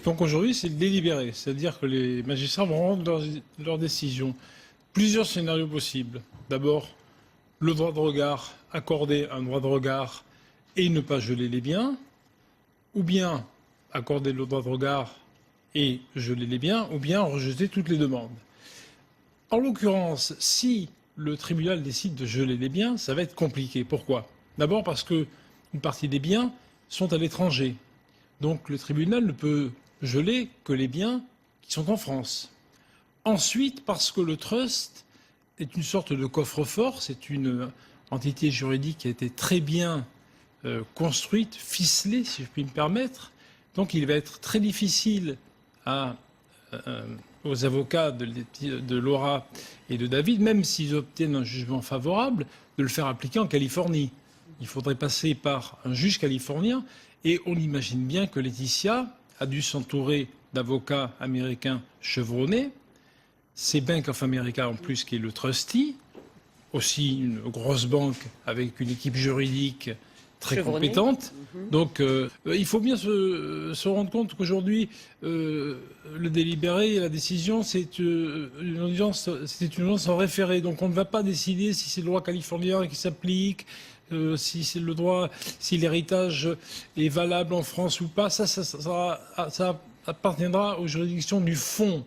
Donc aujourd'hui, c'est le délibéré, c'est-à-dire que les magistrats vont rendre leur décision. Plusieurs scénarios possibles. D'abord, le droit de regard, accorder un droit de regard et ne pas geler les biens, ou bien accorder le droit de regard et geler les biens, ou bien rejeter toutes les demandes. En l'occurrence, si le tribunal décide de geler les biens, ça va être compliqué. Pourquoi? D'abord parce qu'une partie des biens sont à l'étranger. Donc le tribunal ne peut geler que les biens qui sont en France. Ensuite, parce que le trust est une sorte de coffre-fort, c'est une entité juridique qui a été très bien construite, ficelée, si je puis me permettre. Donc il va être très difficile aux avocats de Laura et de David, même s'ils obtiennent un jugement favorable, de le faire appliquer en Californie. Il faudrait passer par un juge californien et on imagine bien que Laetitia a dû s'entourer d'avocats américains chevronnés. C'est Bank of America en plus qui est le trustee, aussi une grosse banque avec une équipe juridique très compétente. Donc il faut bien se rendre compte qu'aujourd'hui, le délibéré et la décision, c'est une audience en référé. Donc on ne va pas décider si c'est le droit californien qui s'applique, si c'est le droit, si l'héritage est valable en France ou pas. Ça appartiendra aux juridictions du fond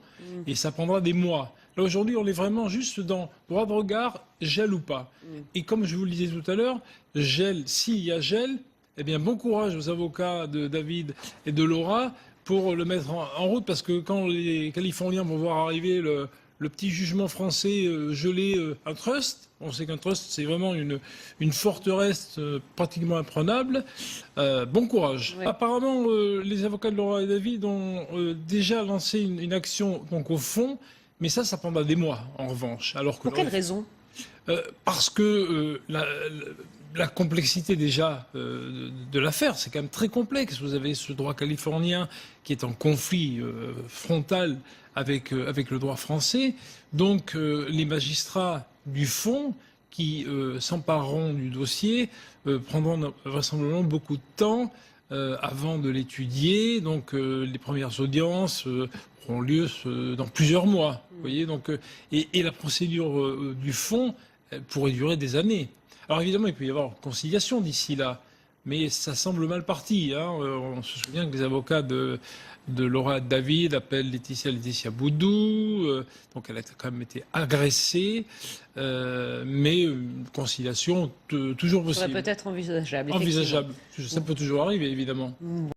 et ça prendra des mois. Là, aujourd'hui, on est vraiment juste dans droit de regard, gel ou pas. Et comme je vous le disais tout à l'heure, gel, s'il y a gel, eh bien, bon courage aux avocats de David et de Laura pour le mettre en route, parce que quand les Californiens vont voir arriver le petit jugement français geler un trust, on sait qu'un trust, c'est vraiment une forteresse pratiquement imprenable. Bon courage. Ouais. Apparemment, les avocats de Laura et David ont déjà lancé une action donc, au fond, mais ça prendra des mois, en revanche. Alors que pour quelle raison? Parce que la complexité déjà de l'affaire, c'est quand même très complexe. Vous avez ce droit californien qui est en conflit frontal avec le droit français. Donc les magistrats du fond qui s'empareront du dossier prendront vraisemblablement beaucoup de temps avant de l'étudier. Donc les premières audiences auront lieu dans plusieurs mois. Vous voyez, donc, et la procédure du fond pourrait durer des années. Alors évidemment, il peut y avoir conciliation d'ici là, mais ça semble mal parti. Hein. On se souvient que les avocats de Laura et David appellent Laetitia Boudou, donc elle a quand même été agressée, mais une conciliation toujours possible. Ça serait peut-être envisageable. Envisageable, ça peut toujours arriver évidemment.